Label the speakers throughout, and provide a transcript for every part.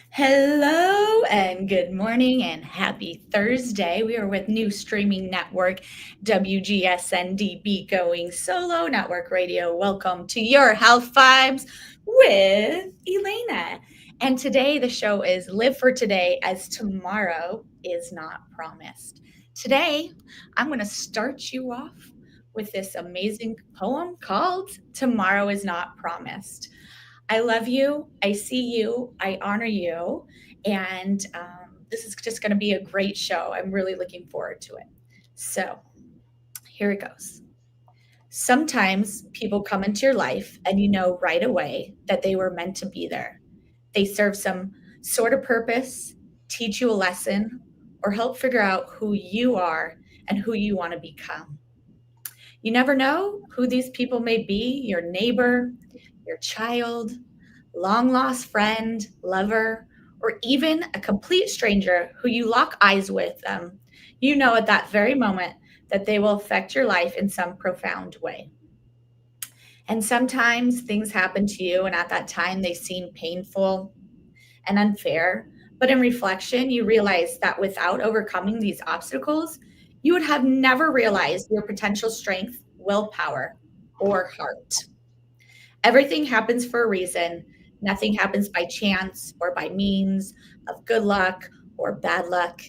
Speaker 1: Hello and good morning and happy Thursday. We are with new streaming network WGSN-DB going solo network radio. Welcome to your health vibes with Elana. And today the show is Live for Today as Tomorrow is Not Promised. Today I'm going to start you off with this amazing poem called Tomorrow is Not Promised. I love you. I see you. I honor you. And this is just going to be a great show. I'm really looking forward to it. So here it goes. Sometimes people come into your life and you know right away that they were meant to be there. They serve some sort of purpose, teach you a lesson, or help figure out who you are and who you want to become. You never know who these people may be: your neighbor, your child, long lost friend, lover, or even a complete stranger who you lock eyes with them. You know at that very moment that they will affect your life in some profound way. And sometimes things happen to you, and at that time they seem painful and unfair. But in reflection, you realize that without overcoming these obstacles, you would have never realized your potential strength, willpower, or heart. Everything happens for a reason. Nothing happens by chance or by means of good luck or bad luck.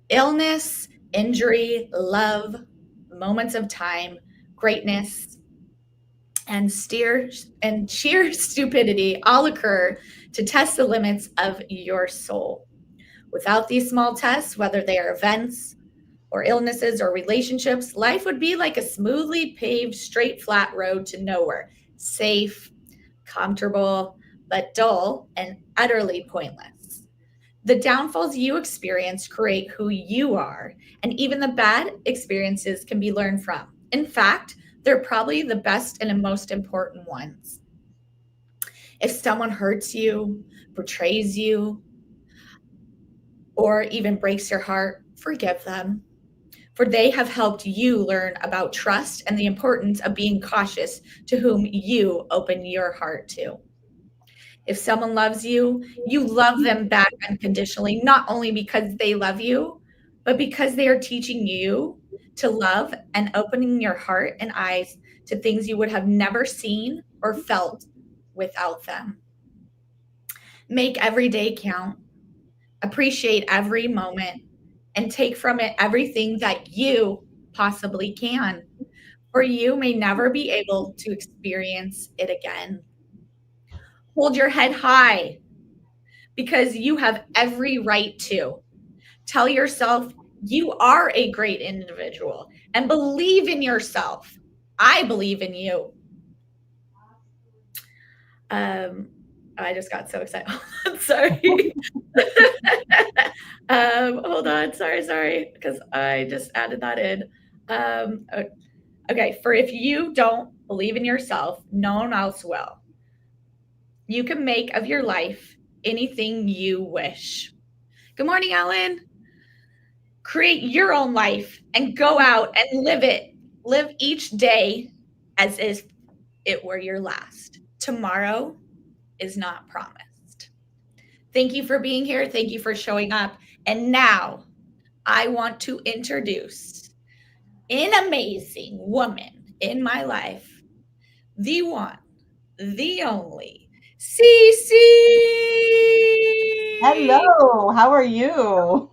Speaker 1: Illness, injury, love, moments of time, greatness, and sheer stupidity all occur to test the limits of your soul. Without these small tests, whether they are events or illnesses or relationships, life would be like a smoothly paved, straight, flat road to nowhere, safe, comfortable, but dull and utterly pointless. The downfalls you experience create who you are, and even the bad experiences can be learned from. In fact, they're probably the best and the most important ones. If someone hurts you, betrays you, or even breaks your heart, forgive them, for they have helped you learn about trust and the importance of being cautious to whom you open your heart to. If someone loves you, you love them back unconditionally, not only because they love you, but because they are teaching you to love and opening your heart and eyes to things you would have never seen or felt without them. Make every day count, appreciate every moment, and take from it everything that you possibly can, for you may never be able to experience it again. Hold your head high because you have every right to. Tell yourself you are a great individual and believe in yourself. I believe in you. Um, I just got so excited. Sorry. Hold on. Sorry, because I just added that in. Okay, for if you don't believe in yourself, no one else will. You can make of your life anything you wish. Good morning, Ellen. Create your own life and go out and live it. Live each day as if it were your last. Tomorrow is not promised. Thank you for being here. Thank you for showing up. And now I want to introduce an amazing woman in my life, the one, the only, Cece.
Speaker 2: Hello, how are you?
Speaker 1: Oh,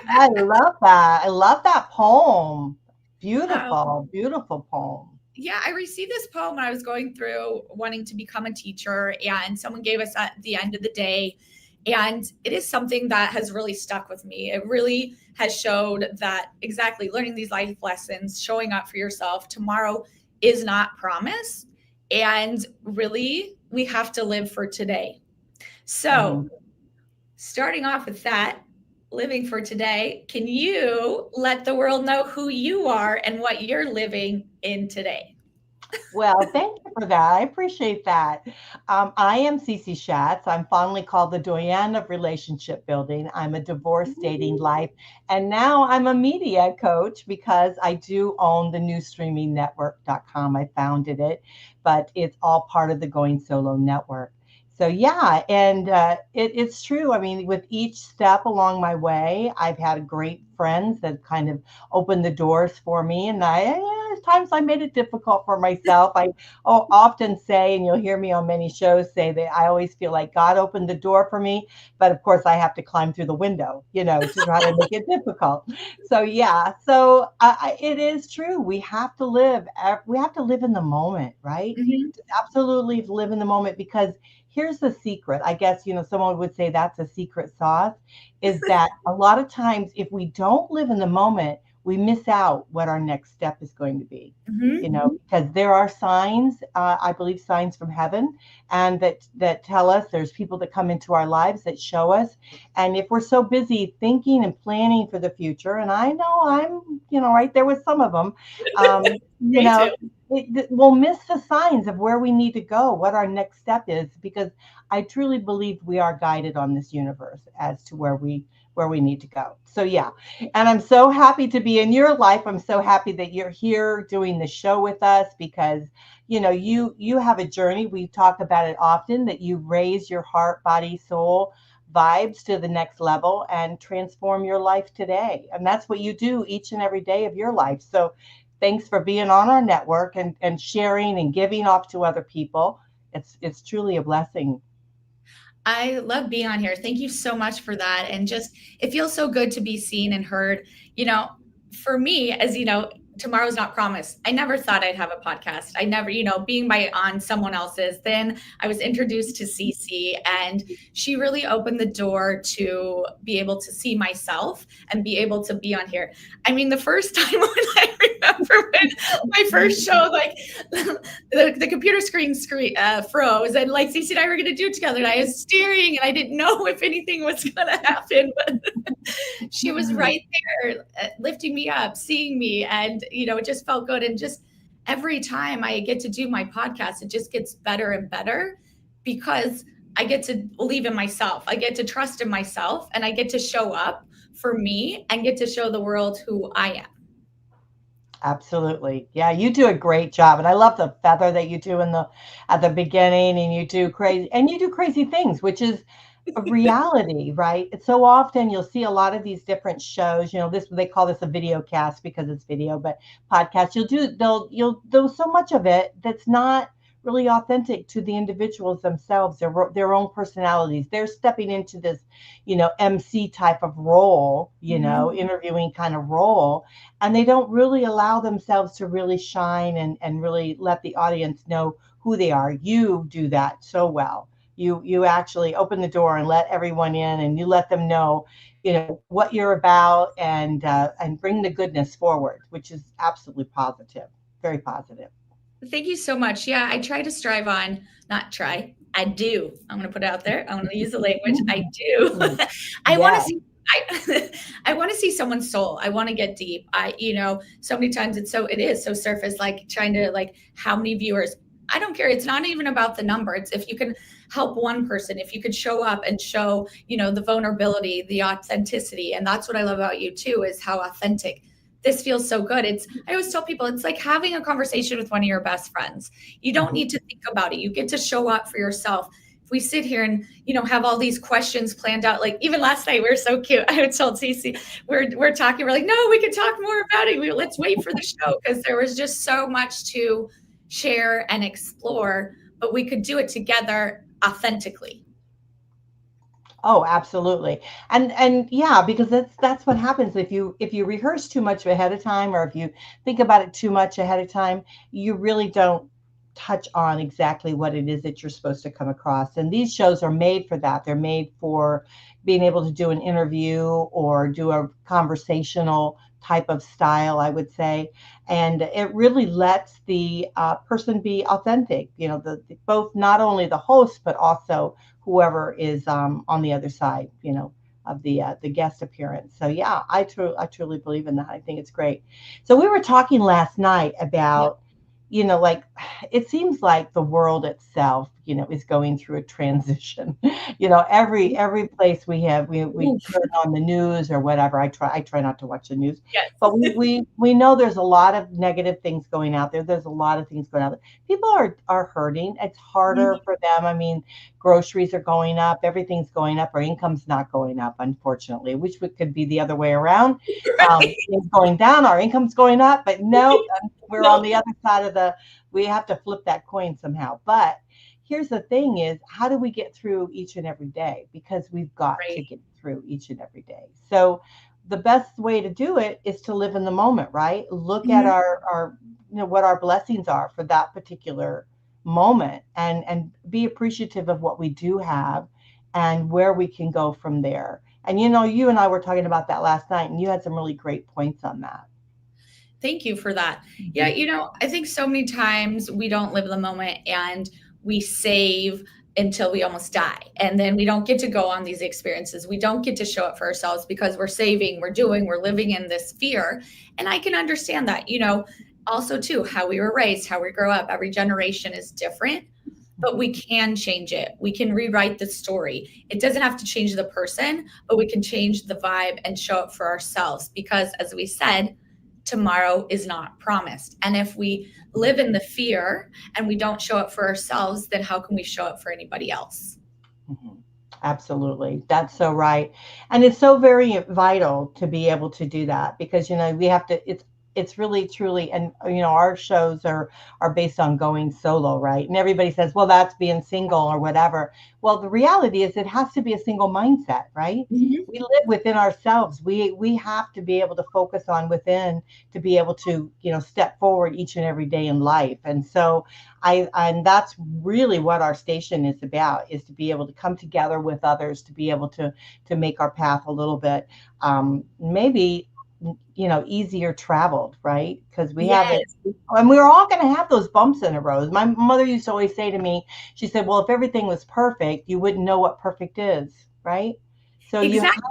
Speaker 2: I love that. I love that poem.
Speaker 1: um,
Speaker 2: Beautiful, beautiful poem.
Speaker 1: yeah, I received this poem when I was going through wanting to become a teacher, and someone gave us at the end of the day. And it is something that has really stuck with me. It really has showed that exactly learning these life lessons, showing up for yourself, tomorrow is not promised. And really, we have to live for today. So,
Speaker 2: Mhm.
Speaker 1: starting off with that, living for today, can you let the world know who you are and what you're living in today?
Speaker 2: Well, thank you for that. I appreciate that. I am Cece Shatz. I'm fondly called the Doyenne of Relationship Building. I'm a divorce, dating, life, and now I'm a media coach because I do own the new streamingnetwork.com. I founded it, but it's all part of the Going Solo Network. So yeah, and it's true. I mean, with each step along my way, I've had great friends that kind of opened the doors for me, and at times I made it difficult for myself. I often say, and you'll hear me on many shows say that I always feel like God opened the door for me, but of course I have to climb through the window, to try to make it difficult. So yeah, so it is true. We have to live in the moment, right?
Speaker 1: Mhm.
Speaker 2: Absolutely live in the moment, because here's the secret. I guess, someone would say that's a secret sauce, is that a lot of times if we don't live in the moment, we miss out what our next step is going to be.
Speaker 1: Mhm.
Speaker 2: Because there are signs, I believe signs from heaven, and that tell us there's people that come into our lives that show us. And if we're so busy thinking and planning for the future, and I know I'm, right there with some of them, you
Speaker 1: Me too.
Speaker 2: know, we'll miss the signs of where we need to go, what our next step is, because I truly believe we are guided on this universe as to where we need to go. So yeah, and I'm so happy to be in your life. I'm so happy that you're here doing the show with us, because you have a journey. We talk about it often, that you raise your heart, body, soul vibes to the next level and transform your life today. And that's what you do each and every day of your life. So thanks for being on our network and sharing and giving off to other people. It's truly a blessing.
Speaker 1: I love being on here. Thank you so much for that. And just, it feels so good to be seen and heard. You know, for me, as you know, tomorrow's not promised. I never thought I'd have a podcast. I never, being on someone else's. Then I was introduced to Cece, and she really opened the door to be able to see myself and be able to be on here. I mean, the first time when I remember when my first show, like the computer screen froze, and like Cece and I were going to do it together, and I was steering, and I didn't know if anything was going to happen, but she was right there, lifting me up, seeing me, and it just felt good. And just every time I get to do my podcast, it just gets better and better, because I get to believe in myself, I get to trust in myself, and I get to show up for me and get to show the world who I am.
Speaker 2: Absolutely. Yeah, you do a great job. And I love the feather that you do in the at the beginning, and you do crazy things, which is a reality, right? It's so often you'll see a lot of these different shows, this they call this a video cast because it's video, but podcasts, you'll do so much of it that's not really authentic to the individuals themselves, their own personalities. They're stepping into this, MC type of role,
Speaker 1: Mhm.
Speaker 2: interviewing kind of role, and they don't really allow themselves to really shine and really let the audience know who they are. You do that so well. You actually open the door and let everyone in, and you let them know, what you're about, and bring the goodness forward, which is absolutely positive, very positive.
Speaker 1: Thank you so much. Yeah, I try to strive on, not try, I do. I'm going to put it out there. I'm going to use the language. I do. I want to
Speaker 2: Yeah.
Speaker 1: see. I want to see someone's soul. I want to get deep. So many times it is so surface, like trying to, like, how many viewers. I don't care. It's not even about the number. It's if you can help one person, if you could show up and show, the vulnerability, the authenticity. And that's what I love about you too, is how authentic this feels so good. I always tell people, it's like having a conversation with one of your best friends. You don't
Speaker 2: Mhm.
Speaker 1: need to think about it. You get to show up for yourself. If we sit here and, have all these questions planned out, like even last night, we were so cute. I told Cece, we're talking, we're like, no, we could talk more about it. Let's wait for the show, because there was just so much to share and explore, but we could do it together authentically.
Speaker 2: Oh, absolutely. And yeah, because that's what happens if you rehearse too much ahead of time, or if you think about it too much ahead of time, you really don't touch on exactly what it is that you're supposed to come across. And these shows are made for that. They're made for being able to do an interview or do a conversational type of style, I would say. And it really lets the person be authentic, both not only the host, but also whoever is on the other side, of the guest appearance. So yeah, I truly believe in that. I think it's great. So we were talking last night
Speaker 1: Yeah.
Speaker 2: about, like it seems like the world itself, is going through a transition. Every place we
Speaker 1: Oof.
Speaker 2: turn on the news or whatever. I try not to watch the news,
Speaker 1: Yes.
Speaker 2: but we know there's a lot of negative things going out there. There's a lot of things going out there. People are hurting. It's harder
Speaker 1: Mhm.
Speaker 2: for them. I mean, groceries are going up, everything's going up. Our income's not going up, unfortunately. Which could be the other way around.
Speaker 1: Right.
Speaker 2: Things going down, our income's going up, but no, we're on
Speaker 1: No.
Speaker 2: the other side of the. We have to flip that coin somehow. But here's the thing: is how do we get through each and every day? Because we've got
Speaker 1: Right.
Speaker 2: to get through each and every day. So the best way to do it is to live in the moment, right? Look at
Speaker 1: Mhm.
Speaker 2: our what our blessings are for that particular moment, and be appreciative of what we do have and where we can go from there. And you and I were talking about that last night, and you had some really great points on that.
Speaker 1: Thank you for that. Yeah,
Speaker 2: Mhm.
Speaker 1: I think so many times we don't live the moment and we save until we almost die. And then we don't get to go on these experiences. We don't get to show up for ourselves because we're saving, we're living in this fear. And I can understand that, also too, how we were raised, how we grow up. Every generation is different, but we can change it. We can rewrite the story. It doesn't have to change the person, but we can change the vibe and show up for ourselves because, as we said, tomorrow is not promised. And if we live in the fear and we don't show up for ourselves, then how can we show up for anybody else?
Speaker 2: Mhm. Absolutely. That's so right. And it's so very vital to be able to do that because we have to it's really truly, and our shows are based on going solo, right? And everybody says, "Well, that's being single or whatever." Well, the reality is it has to be a single mindset, right?
Speaker 1: Mhm.
Speaker 2: We live within ourselves. We have to be able to focus on within to be able to, step forward each and every day in life. And so and that's really what our station is about, is to be able to come together with others, to be able to make our path a little bit maybe easier traveled, right? Because we have it,
Speaker 1: Yes,
Speaker 2: and we're all going to have those bumps in the road. My mother used to always say to me, she said, well, if everything was perfect, you wouldn't know what perfect is, right? So
Speaker 1: exactly.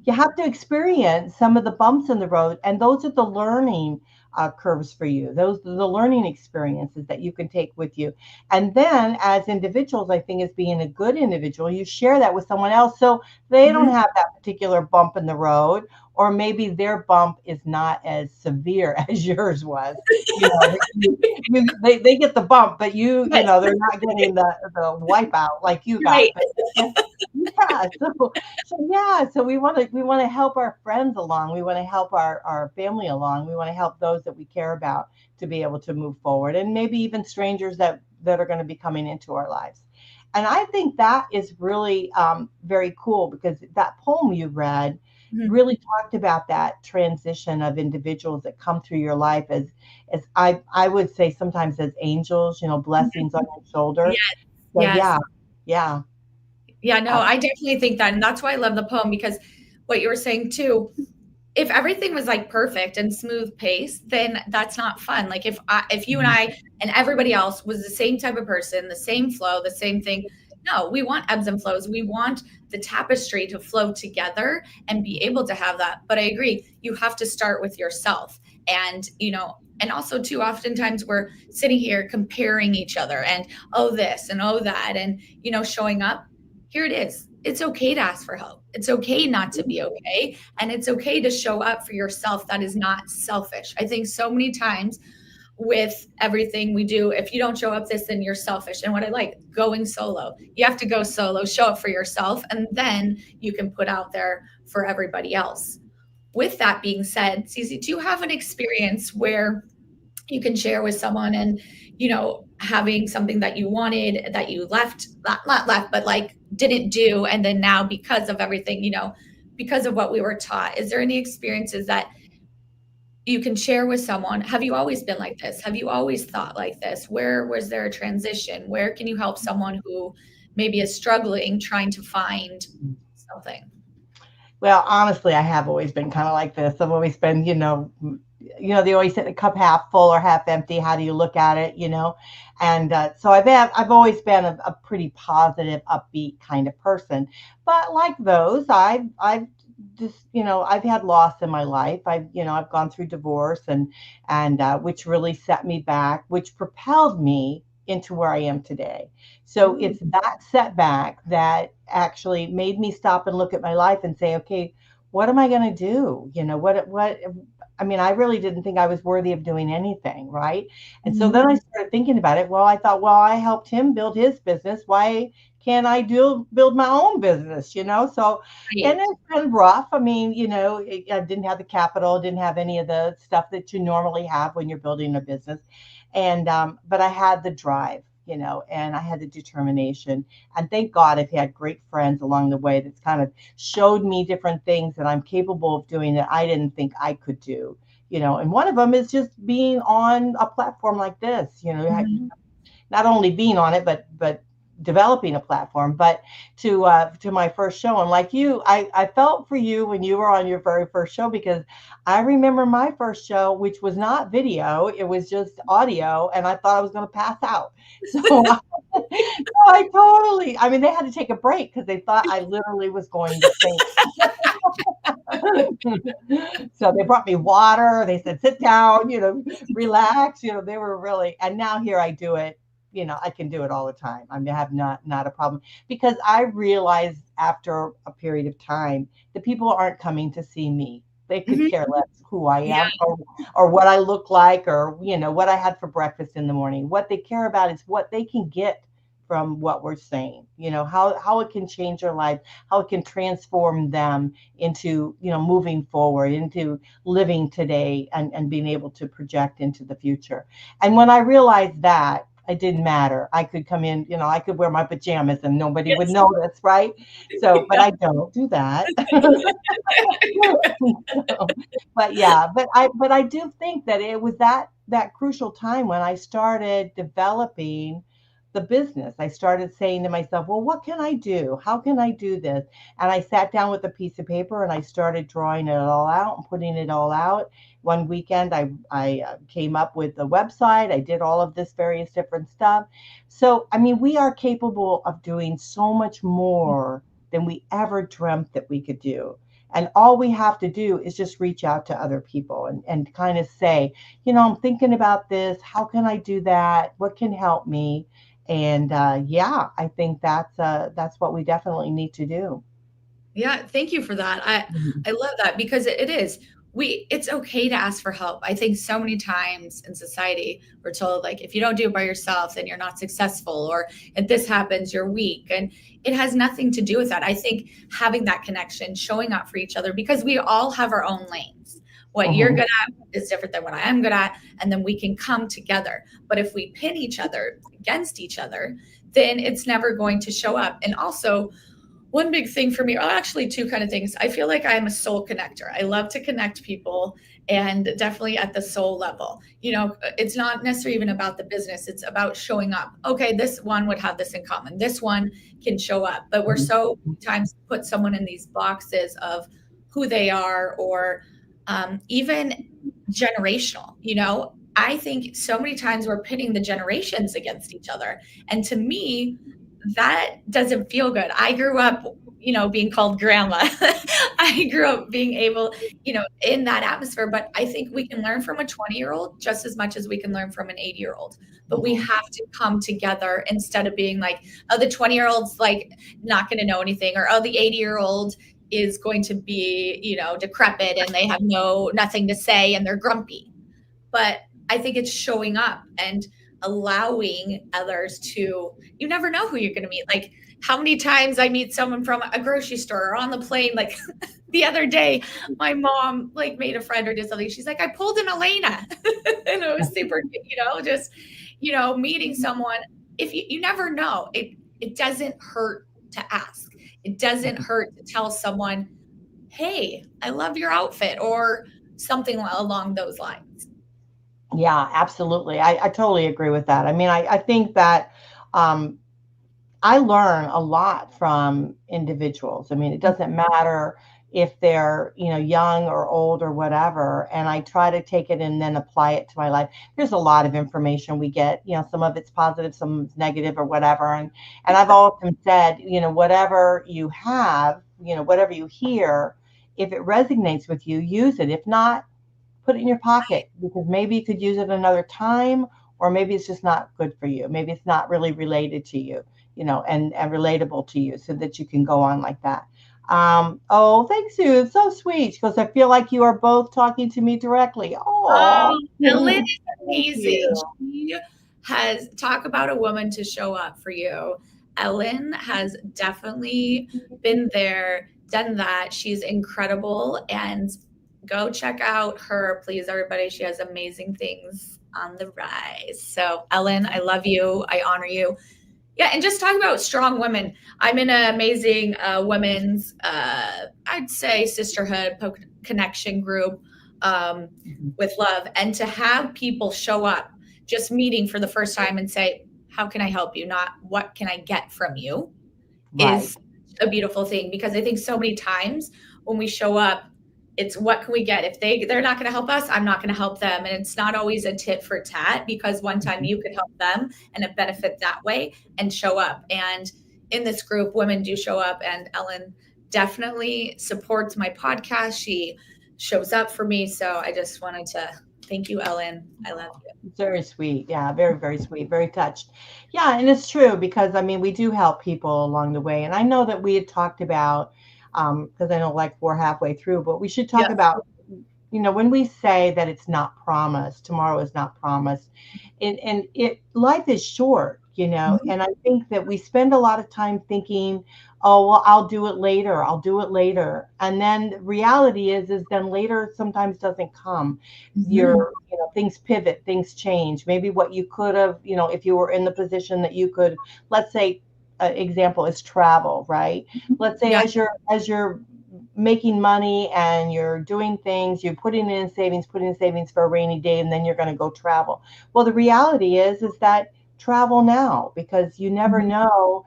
Speaker 2: you have to experience some of the bumps in the road, and those are the learning curves for you. Those are the learning experiences that you can take with you. And then, as individuals, I think, as being a good individual, you share that with someone else, so they don't
Speaker 1: Mhm.
Speaker 2: have that particular bump in the road, or maybe their bump is not as severe as yours was. They get the bump, but
Speaker 1: Yes,
Speaker 2: they're not getting the wipeout like you got.
Speaker 1: right.
Speaker 2: But yeah, so we want to help our friends along. We want to help our family along. We want to help those that we care about to be able to move forward, and maybe even strangers that are going to be coming into our lives. And I think that is really very cool, because that poem you read
Speaker 1: Mhm.
Speaker 2: really talked about that transition of individuals that come through your life as I would say sometimes as angels, blessings on your shoulder.
Speaker 1: Yes,
Speaker 2: So
Speaker 1: yes.
Speaker 2: yeah, yeah.
Speaker 1: Yeah, no, I definitely think that, and that's why I love the poem because what you were saying too, if everything was like perfect and smooth pace, then that's not fun. Like if you and I and everybody else was the same type of person, the same flow, the same thing. No, we want ebbs and flows. We want the tapestry to flow together and be able to have that. But I agree, you have to start with yourself. And and also too oftentimes we're sitting here comparing each other and oh this and oh that and showing up. Here it is. It's okay to ask for help. It's okay not to be okay. And it's okay to show up for yourself. That is not selfish. I think so many times with everything we do, if you don't show up this, then you're selfish. And what I like, going solo, you have to go solo, show up for yourself, and then you can put out there for everybody else. With that being said, Cece, do you have an experience where you can share with someone and having something that you wanted that you left, not left, but like didn't do, and then now because of everything, because of what we were taught, is there any experiences that you can share with someone? Have you always been like this? Have you always thought like this? Where was there a transition? Where can you help someone who maybe is struggling trying to find something?
Speaker 2: Well, honestly, I have always been kind of like this. I've always been, they always say the cup half full or half empty. How do you look at it? And so I've always been a pretty positive, upbeat kind of person. But like those, I've just, I've had loss in my life. I've gone through divorce and which really set me back, which propelled me into where I am today. So
Speaker 1: Mm.
Speaker 2: it's that setback that actually made me stop and look at my life and say, okay, what am I going to do? I mean, I really didn't think I was worthy of doing anything, right? And so then I
Speaker 1: Mhm.
Speaker 2: started thinking about it. Well, I thought, well, I helped him build his business. Why can't I build my own business? So, and
Speaker 1: Right.
Speaker 2: it's been rough. I mean, I didn't have the capital, didn't have any of the stuff that you normally have when you're building a business, and but I had the drive. And I had the determination. And thank God I've had great friends along the way that's kind of showed me different things that I'm capable of doing that I didn't think I could do. And one of them is just being on a platform like this,
Speaker 1: Mhm.
Speaker 2: not only being on it, but developing a platform. But to my first show, and like you, I felt for you when you were on your very first show, because I remember my first show, which was not video, it was just audio, and I thought I was going to pass out. So I mean, they had to take a break because they thought I literally was going to faint. So they brought me water. They said, sit down, relax. They were really, and now here I do it. I can do it all the time. I mean, I have not a problem, because I realized after a period of time that people aren't coming to see me. They could
Speaker 1: Mhm.
Speaker 2: care less who I
Speaker 1: Yeah.
Speaker 2: am, or what I look like, or what I had for breakfast in the morning. What they care about is what they can get from what we're saying. How it can change their life, how it can transform them into moving forward, into living today, and being able to project into the future. And when I realized that, it didn't matter. I could come in, I could wear my pajamas and nobody would
Speaker 1: Yes.
Speaker 2: notice, right? So, but
Speaker 1: Yeah.
Speaker 2: I don't do that. But yeah, but I do think that it was that crucial time when I started developing the business. I started saying to myself, well, what can I do? How can I do this? And I sat down with a piece of paper and I started drawing it all out and putting it all out. One weekend, I came up with the website. I did all of this various different stuff. So, I mean, we are capable of doing so much more than we ever dreamt that we could do. And all we have to do is just reach out to other people and kind of say, I'm thinking about this. How can I do that? What can help me? And yeah, I think that's what we definitely need to do.
Speaker 1: Yeah, thank you for that.
Speaker 2: Mhm.
Speaker 1: I love that because it is. It's okay to ask for help. I think so many times in society we're told like if you don't do it by yourself then you're not successful, or if this happens you're weak, and it has nothing to do with that. I think having that connection, showing up for each other, because we all have our own lanes. What you're
Speaker 2: Mhm.
Speaker 1: good at is different than what I am good at, and then we can come together. But if we pin each other against each other, then it's never going to show up. And also, one big thing for me, oh, actually, two kind of things. I feel like I'm a soul connector. I love to connect people, and definitely at the soul level. It's not necessarily even about the business, it's about showing up. Okay, this one would have this in common. This one can show up. But we're
Speaker 2: Mhm.
Speaker 1: so many times put someone in these boxes of who they are, or even generational. I think so many times we're pitting the generations against each other. And to me, that doesn't feel good. I grew up, being called grandma. I grew up being able, in that atmosphere. But I think we can learn from a 20-year-old just as much as we can learn from an 80-year-old. But we
Speaker 2: Mhm.
Speaker 1: have to come together instead of being like, oh, the 20-year-old's like not going to know anything, or oh, the 80-year-old is going to be, decrepit and they have nothing to say and they're grumpy. But I think it's showing up and allowing others to, you never know who you're going to meet. Like how many times I meet someone from a grocery store or on the plane. Like the other day, my mom like made a friend or did something. She's like, I pulled an Elana. And it was super, just, meeting someone. If you never know, it doesn't hurt to ask. It doesn't hurt to tell someone, hey, I love your outfit, or something along those lines.
Speaker 2: Yeah, absolutely. I totally agree with that. I mean, I think that um, I learn a lot from individuals. I mean, it doesn't matter if they're, young or old or whatever. And I try to take it and then apply it to my life. There's a lot of information we get, some of it's positive, some is negative or whatever. And I've often said, whatever you have, whatever you hear If it resonates with you, use it. If not, put it in your pocket, because maybe you could use it another time, or maybe it's just not good for you. Maybe it's not really related to you, and relatable to you, so that you can go on like that. Oh, thanks, Sue. It's so sweet, because I feel like you are both talking to me directly. Oh,
Speaker 1: Ellen is
Speaker 2: thank
Speaker 1: amazing.
Speaker 2: you.
Speaker 1: She has talk about a woman to show up for you. Ellen has definitely been there, done that. She's incredible, and go check out her, please, everybody. She has amazing things on the rise. So, Ellen, I love you. I honor you. Yeah, and just talk about strong women. I'm in an amazing women's, I'd say, sisterhood connection group
Speaker 2: Mhm.
Speaker 1: with love. And to have people show up, just meeting for the first time and say, how can I help you? Not what can I get from you,
Speaker 2: Right.
Speaker 1: is a beautiful thing, because I think so many times when we show up, it's what can we get? If they're not going to help us, I'm not going to help them, and it's not always a tit for tat, because one time
Speaker 2: Mhm.
Speaker 1: you could help them and it benefit that way and show up. And in this group, women do show up, and Ellen definitely supports my podcast. She shows up for me, so I just wanted to thank you, Ellen. I love you.
Speaker 2: Very sweet. Yeah, very, very sweet. Very touched. Yeah, and it's true, because I mean, we do help people along the way. And I know that we had talked about, because I know like we're halfway through, but we should talk
Speaker 1: Yes.
Speaker 2: about, when we say that it's not promised, tomorrow is not promised, and life is short,
Speaker 1: Mhm.
Speaker 2: and I think that we spend a lot of time thinking, oh, well, I'll do it later, I'll do it later. And then the reality is then later sometimes doesn't come.
Speaker 1: Mhm.
Speaker 2: Things pivot, things change. Maybe what you could have, if you were in the position that you could, let's say, example is travel, right? Let's say
Speaker 1: Yeah.
Speaker 2: as you're making money and you're doing things, you're putting in savings for a rainy day, and then you're going to go travel. Well, the reality is that travel now, because you never
Speaker 1: Mhm.
Speaker 2: know,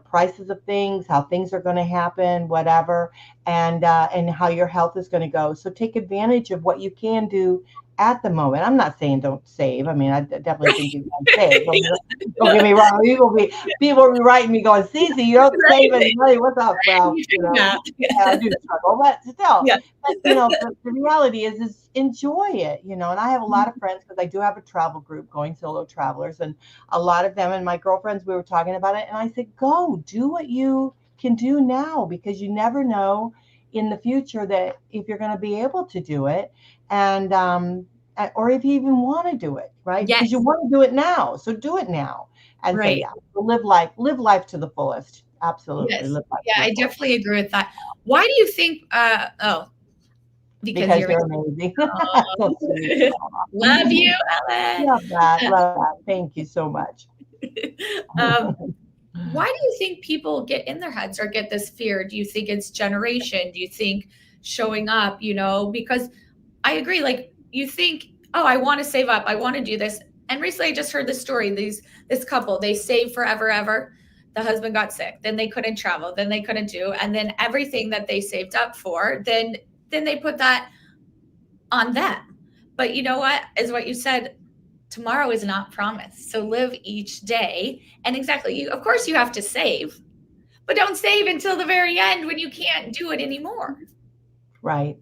Speaker 2: prices of things, how things are going to happen, whatever, and how your health is going to go. So take advantage of what you can do at the moment. I'm not saying don't save. I mean, I definitely think you can save. Don't get me wrong. People will be writing me going, Cece, you don't save any
Speaker 1: Right.
Speaker 2: money. What's up?
Speaker 1: You
Speaker 2: Well,
Speaker 1: do that.
Speaker 2: I do struggle, but still,
Speaker 1: Yeah.
Speaker 2: but the reality is enjoy it, and I have a lot of friends, because I do have a travel group, Going Solo Travelers, and a lot of them and my girlfriends, we were talking about it, and I said, go do what you can do now, because you never know in the future that if you're going to be able to do it, and or if you even want to do it, right? Because you
Speaker 1: Yes.
Speaker 2: want to do it now, so do it now. And so,
Speaker 1: Right.
Speaker 2: yeah, so live life to the fullest. Absolutely,
Speaker 1: Yes.
Speaker 2: live life
Speaker 1: Yeah,
Speaker 2: to the
Speaker 1: I
Speaker 2: fullest,
Speaker 1: definitely agree with that. Why do you think, because
Speaker 2: because
Speaker 1: you're
Speaker 2: you're amazing. So sweet.
Speaker 1: oh, love you, Ellen.
Speaker 2: Love that. Love that. Thank you so much.
Speaker 1: Um, why do you think people get in their heads or get this fear? Do you think it's generation? Do you think showing up, because I agree, like you think, oh, I want to save up, I want to do this. And recently I just heard this story. This couple, they saved forever, ever. The husband got sick, then they couldn't travel, then they couldn't do, and then everything that they saved up for, then they put that on them. But you know what? Is what you said, tomorrow is not promised. So live each day. And exactly, you of course you have to save, but don't save until the very end when you can't do it anymore.
Speaker 2: Right.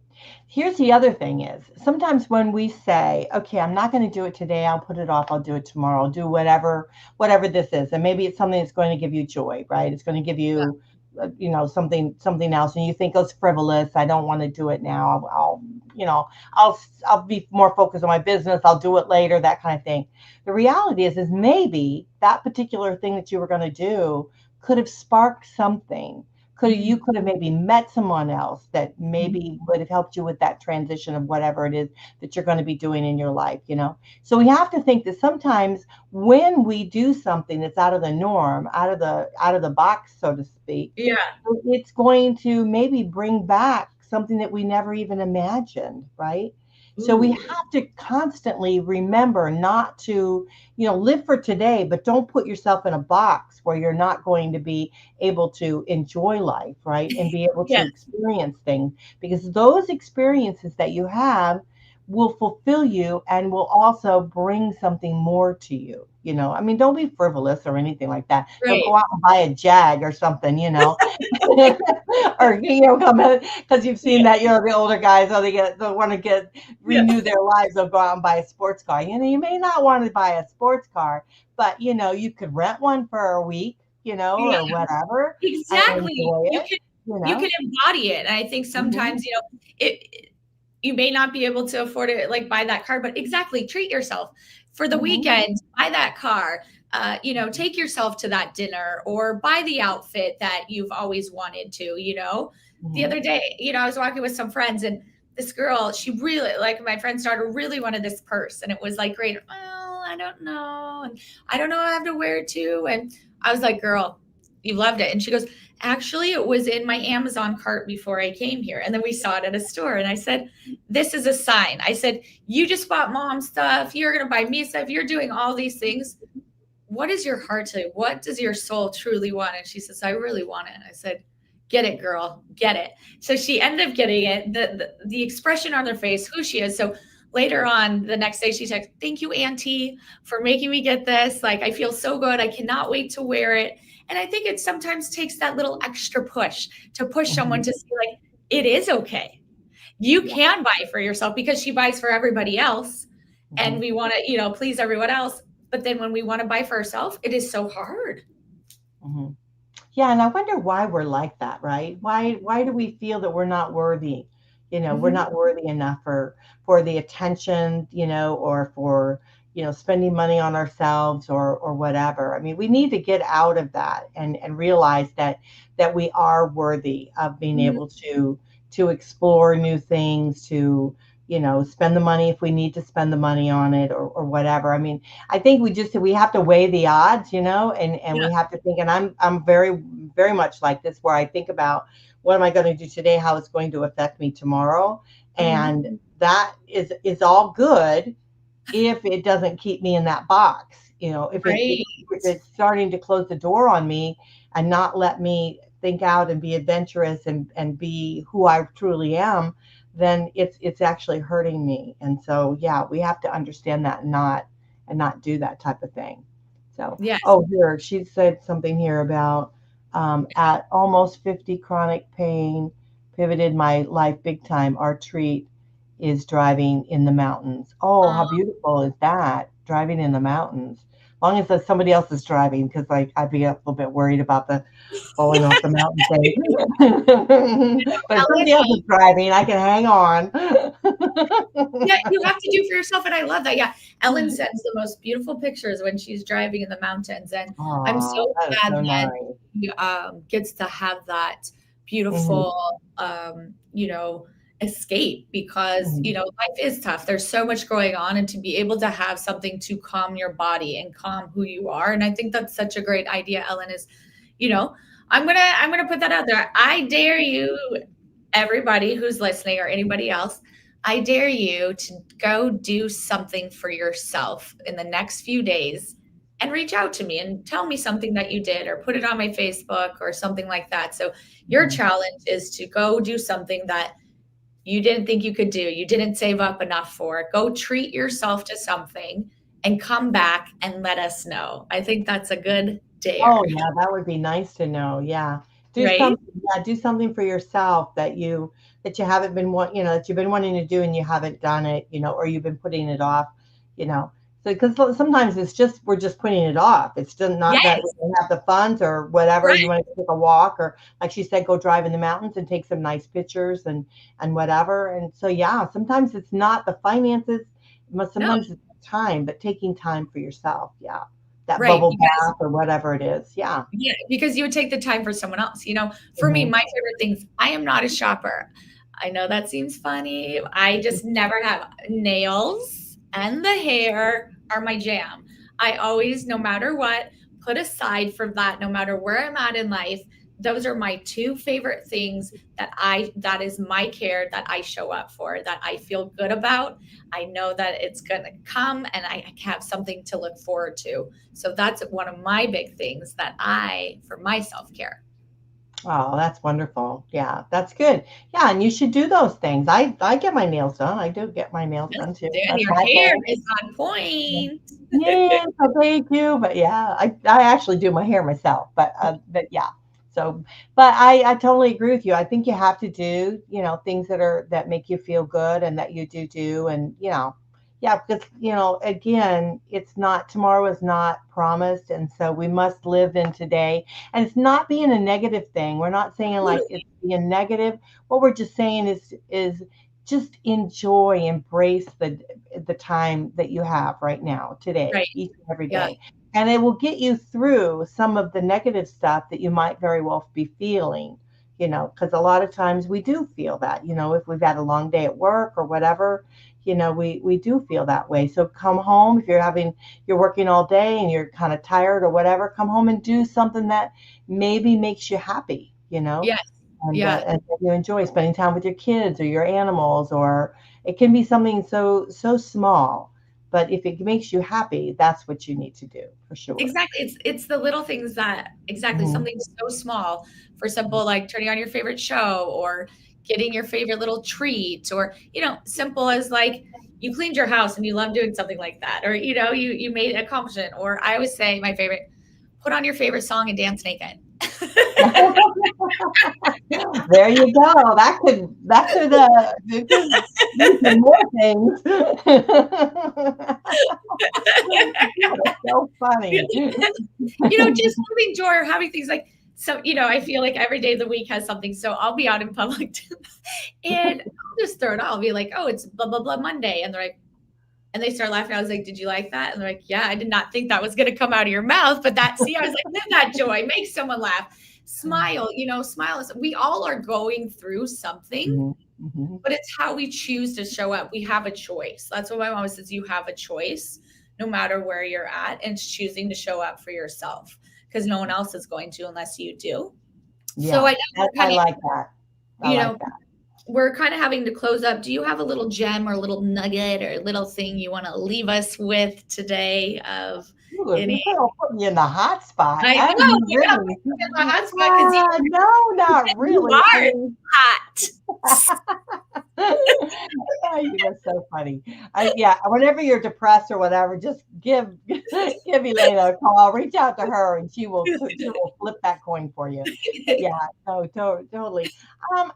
Speaker 2: Here's the other thing is, sometimes when we say, okay, I'm not going to do it today, I'll put it off, I'll do it tomorrow, I'll do whatever this is. And maybe it's something that's going to give you joy, right? It's going to give
Speaker 1: Yeah.
Speaker 2: you, something else. And you think, oh, it's frivolous, I don't want to do it now. You know, I'll be more focused on my business. I'll do it later, that kind of thing. The reality is maybe that particular thing that you were going to do could have sparked something. You
Speaker 1: Mhm.
Speaker 2: could have maybe met someone else that
Speaker 1: Mhm.
Speaker 2: maybe would have helped you with that transition of whatever it is that you're going to be doing in your life. So we have to think that sometimes when we do something that's out of the norm, out of the box, so to speak,
Speaker 1: Yeah.
Speaker 2: it's going to maybe bring back something that we never even imagined, right? So we
Speaker 1: Ooh.
Speaker 2: have to constantly remember not to, live for today, but don't put yourself in a box where you're not going to be able to enjoy life, right? And be able to
Speaker 1: Yes.
Speaker 2: experience things, because those experiences that you have will fulfill you and will also bring something more to you, I mean, don't be frivolous or anything like that. Don't
Speaker 1: Right.
Speaker 2: go out and buy a Jag or something, or come in because you've seen
Speaker 1: Yeah.
Speaker 2: that, the older guys, oh, they want to get
Speaker 1: Yeah.
Speaker 2: renew their lives, they'll go out and buy a sports car. You may not want to buy a sports car, but you could rent one for a week,
Speaker 1: Yeah.
Speaker 2: or whatever, and
Speaker 1: Exactly.
Speaker 2: enjoy
Speaker 1: You
Speaker 2: it,
Speaker 1: can
Speaker 2: you
Speaker 1: you
Speaker 2: know.
Speaker 1: can embody it. And I think
Speaker 2: Hmm.
Speaker 1: sometimes, it you may not be able to afford it, like buy that car, but exactly, treat yourself for the
Speaker 2: Hmm.
Speaker 1: weekend, buy that car, take yourself to that dinner or buy the outfit that you've always wanted to. The
Speaker 2: Hmm.
Speaker 1: other day, I was walking with some friends and this girl, she really, like my friend's daughter, really wanted this purse. And it was like, great. Well, I don't know. And I don't know. I have to wear it too. And I was like, girl, you loved it. And she goes, actually, it was in my Amazon cart before I came here. And then we saw it at a store. And I said, this is a sign. I said, you just bought mom stuff. You're going to buy me stuff. You're doing all these things. What does your heart say? What does your soul truly want? And she says, I really want it. And I said, get it, girl, get it. So she ended up getting it. The expression on her face, who she is. So later on, the next day, she texted, thank you, Auntie, for making me get this. Like, I feel so good. I cannot wait to wear it. And I think it sometimes takes that little extra push to push someone
Speaker 2: Hmm.
Speaker 1: to see, like, it is okay. You
Speaker 2: Yeah.
Speaker 1: can buy for yourself because she buys for everybody else.
Speaker 2: Hmm.
Speaker 1: And we want to, please everyone else. But then when we want to buy for ourselves, it is so hard.
Speaker 2: Hmm. Yeah, and I wonder why we're like that, right? Why do we feel that we're not worthy? We're
Speaker 1: Mhm.
Speaker 2: not worthy enough for the attention, or for, spending money on ourselves or whatever. I mean, we need to get out of that and realize that we are worthy of being
Speaker 1: Mhm.
Speaker 2: able to explore new things, to, spend the money if we need to spend the money on it or whatever. I mean, I think we have to weigh the odds, and
Speaker 1: Yeah.
Speaker 2: we have to think. And I'm very very much like this, where I think about what am I going to do today, how it's going to affect me tomorrow,
Speaker 1: Mhm.
Speaker 2: and that is all good if it doesn't keep me in that box. If
Speaker 1: Right.
Speaker 2: it's starting to close the door on me and not let me think out and be adventurous and be who I truly am, then it's actually hurting me. And so yeah, we have to understand that and not do that type of thing. So,
Speaker 1: Yes.
Speaker 2: oh, here she said something here about at almost 50, chronic pain pivoted my life big time. Our treat is driving in the mountains. Oh, how beautiful is that? Driving in the mountains. As long as there's somebody else is driving, because like I'd be a little bit worried about the falling off the mountain thing. But if
Speaker 1: Ellen,
Speaker 2: somebody else is driving, I can hang on.
Speaker 1: yeah, you have to do for yourself, and I love that. Yeah, Ellen sends the most beautiful pictures when she's driving in the mountains, and I'm
Speaker 2: Oh,
Speaker 1: so
Speaker 2: that is
Speaker 1: glad
Speaker 2: so
Speaker 1: that
Speaker 2: nice.
Speaker 1: she gets to have that
Speaker 2: Hmm.
Speaker 1: beautiful, escape because
Speaker 2: Hmm.
Speaker 1: life is tough. There's so much going on, and to be able to have something to calm your body and calm who you are, and I think that's such a great idea, Ellen. You know, I'm gonna put that out there. I dare you, everybody who's listening or anybody else, I dare you to go do something for yourself in the next few days and reach out to me and tell me something that you did or put it on my Facebook or something like that. So, your
Speaker 2: Hmm.
Speaker 1: challenge is to go do something that you didn't think you could do, you didn't save up enough for. Go treat yourself to something and come back and let us know. I think that's a good
Speaker 2: Oh
Speaker 1: dare,
Speaker 2: yeah, that would be nice to know. Yeah. Do
Speaker 1: right?
Speaker 2: something, yeah, do something for yourself that you haven't been that you've been wanting to do and you haven't done it, or you've been putting it off, you know. So because sometimes we're just putting it off. It's still not that we
Speaker 1: Yes,
Speaker 2: don't have the funds or whatever. You
Speaker 1: right.
Speaker 2: want to take a walk, or like she said, go drive in the mountains and take some nice pictures and whatever. And so yeah, sometimes it's not the finances, but
Speaker 1: No,
Speaker 2: sometimes it's time, but taking time for yourself. Yeah, that
Speaker 1: right.
Speaker 2: bubble
Speaker 1: Because
Speaker 2: bath or whatever it is. Yeah.
Speaker 1: yeah, because you would take the time for someone else. For me,
Speaker 2: Hmm.
Speaker 1: my favorite things, I am not a shopper. I know that seems funny. I just never have nails and the hair are my jam. I always, no matter what, put aside for that, no matter where I'm at in life. Those are my two favorite things that is my care that I show up for, that I feel good about. I know that it's going to come and I have something to look forward to. So that's one of my big things that for my self care.
Speaker 2: Oh, that's wonderful. Yeah, that's good. Yeah, and you should do those things. I get my nails done. I do get my nails
Speaker 1: Yes,
Speaker 2: done too.
Speaker 1: and
Speaker 2: That's
Speaker 1: your
Speaker 2: my
Speaker 1: hair
Speaker 2: thing.
Speaker 1: is on point.
Speaker 2: Yes, thank you. But yeah, I actually do my hair myself. But yeah. So, but I totally agree with you. I think you have to do, things that make you feel good and that you do. And, yeah, because, again, it's not, tomorrow is not promised. And so we must live in today. And it's not being a negative thing. We're not saying like
Speaker 1: Totally.
Speaker 2: it's being negative. What we're just saying is just enjoy, embrace the time that you have right now, today,
Speaker 1: Right.
Speaker 2: each and every
Speaker 1: Yeah.
Speaker 2: day. And it will get you through some of the negative stuff that you might very well be feeling, because a lot of times we do feel that, if we've had a long day at work or whatever, we do feel that way. So come home, if you're working all day and you're kind of tired or whatever, come home and do something that maybe makes you happy,
Speaker 1: Yes.
Speaker 2: and
Speaker 1: Yeah.
Speaker 2: you enjoy spending time with your kids or your animals, or it can be something so small, but if it makes you happy, that's what you need to do for sure.
Speaker 1: Exactly. It's the little things that exactly,
Speaker 2: Mhm.
Speaker 1: something so small, for simple, like turning on your favorite show or getting your favorite little treat or, simple as like you cleaned your house and you love doing something like that. Or, you made an accomplishment. Or I always say my favorite, put on your favorite song and dance naked.
Speaker 2: There you go. That could lead to more things. That's so funny.
Speaker 1: Just having joy or having things like so, I feel like every day of the week has something. So I'll be out in public and I'll just throw it out. I'll be like, oh, it's blah, blah, blah Monday. And they're like, and they start laughing. I was like, did you like that? And they're like, yeah, I did not think that was going to come out of your mouth. But see, I was like, live that joy, make someone laugh, smile, smile. We all are going through something,
Speaker 2: Mhm, mhm.
Speaker 1: but it's how we choose to show up. We have a choice. That's what my mom always says. You have a choice no matter where you're at, and it's choosing to show up for yourself because no one else is going to unless you do. So
Speaker 2: Yeah,
Speaker 1: I know we're
Speaker 2: I
Speaker 1: kind of,
Speaker 2: like that. I
Speaker 1: you
Speaker 2: like
Speaker 1: know,
Speaker 2: that.
Speaker 1: we're kind of having to close up. Do you have a little gem or a little nugget or a little thing you want to leave us with today of
Speaker 2: Ooh,
Speaker 1: any?
Speaker 2: you're putting me in the hot spot.
Speaker 1: I
Speaker 2: I
Speaker 1: know
Speaker 2: mean,
Speaker 1: you got
Speaker 2: really.
Speaker 1: me in the hot spot because
Speaker 2: No, not
Speaker 1: you
Speaker 2: really. I
Speaker 1: are
Speaker 2: mean,
Speaker 1: hot.
Speaker 2: you are so funny. Yeah, whenever you're depressed or whatever, just give Elena a call. Reach out to her, and she will flip that coin for you. But yeah, no, totally.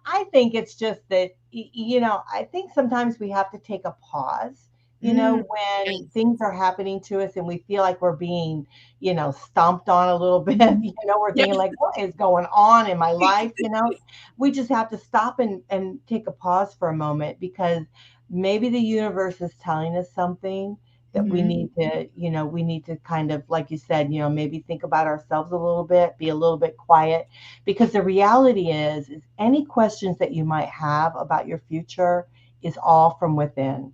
Speaker 2: I think it's just that I think sometimes we have to take a pause.
Speaker 1: Mm,
Speaker 2: When
Speaker 1: yes,
Speaker 2: things are happening to us and we feel like we're being, stomped on a little bit. We're thinking
Speaker 1: yes,
Speaker 2: like, what is going on in my life? We just have to stop and take a pause for a moment, because maybe the universe is telling us something that
Speaker 1: mhm,
Speaker 2: we need to kind of, like you said, maybe think about ourselves a little bit, be a little bit quiet, because the reality is any questions that you might have about your future is all from within.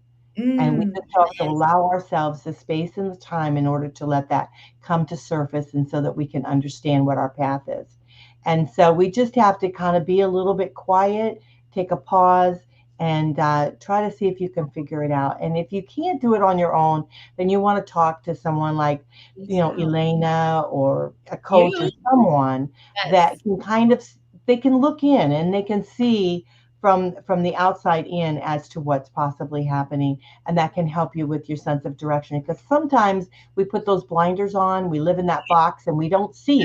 Speaker 2: And we
Speaker 1: mm,
Speaker 2: just have to
Speaker 1: it is.
Speaker 2: allow ourselves the space and the time in order to let that come to surface, and so that we can understand what our path is. And so we just have to kind of be a little bit quiet, take a pause, and try to see if you can figure it out. And if you can't do it on your own, then you want to talk to someone like,
Speaker 1: Reach out.
Speaker 2: Elena, or a coach, or
Speaker 1: You,
Speaker 2: someone that
Speaker 1: yes.
Speaker 2: can they can look in and they can see from the outside in as to what's possibly happening, and that can help you with your sense of direction, because sometimes we put those blinders on, we live in that box, and
Speaker 1: Yes,
Speaker 2: we don't see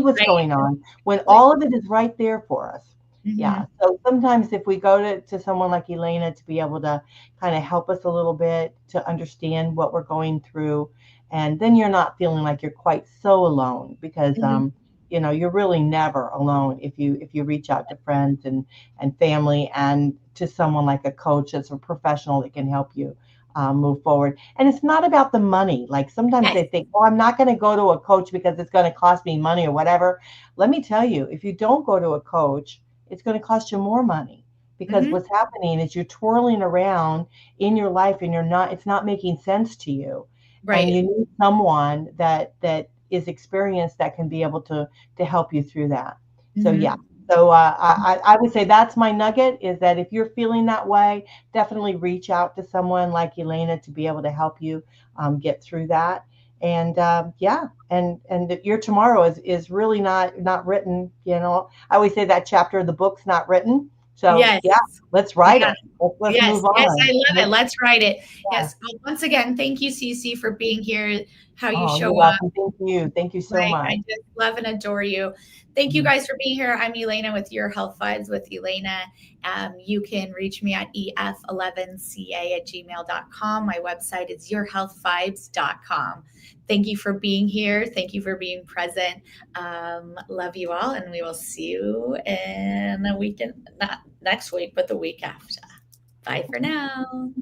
Speaker 2: what's
Speaker 1: right,
Speaker 2: going on when
Speaker 1: exactly.
Speaker 2: all of it is right there for us. Yeah,
Speaker 1: Mhm,
Speaker 2: so sometimes if we go to someone like Elena to be able to kind of help us a little bit to understand what we're going through, and then you're not feeling like you're quite so alone, because
Speaker 1: mhm.
Speaker 2: you're really never alone if you reach out to friends and family, and to someone like a coach that's a professional that can help you move forward. And it's not about the money. Like sometimes
Speaker 1: Yes,
Speaker 2: they think, oh, I'm not going to go to a coach because it's going to cost me money or whatever. Let me tell you, if you don't go to a coach, it's going to cost you more money, because
Speaker 1: mhm,
Speaker 2: what's happening is you're twirling around in your life, and it's not making sense to you. And
Speaker 1: right.
Speaker 2: you need someone that is experienced, that can be able to help you through that. So yeah,
Speaker 1: Mhm.
Speaker 2: so I would say that's my nugget, is that if you're feeling that way, definitely reach out to someone like Elena to be able to help you get through that. And yeah, and your tomorrow is really not written. I always say that chapter of the book's not written. So
Speaker 1: Yes.
Speaker 2: yeah, let's write
Speaker 1: Yeah.
Speaker 2: it. Let's
Speaker 1: Yes.
Speaker 2: move
Speaker 1: Yes. I
Speaker 2: on.
Speaker 1: love it. Let's write it.
Speaker 2: Yeah.
Speaker 1: Yes. Well, once again, thank you, Cece, for being here, how you
Speaker 2: Oh,
Speaker 1: show
Speaker 2: you're
Speaker 1: up.
Speaker 2: welcome. Thank you. Thank you so
Speaker 1: Right.
Speaker 2: much.
Speaker 1: I just love and adore you. Thank you
Speaker 2: Mhm.
Speaker 1: guys for being here. I'm Elana with Your Health Vibes with Elana. You can reach me at ef11ca@gmail.com. My website is yourhealthvibes.com. Thank you for being here. Thank you for being present. Love you all, and we will see you in a weekend, not next week, but the week after. Bye for now.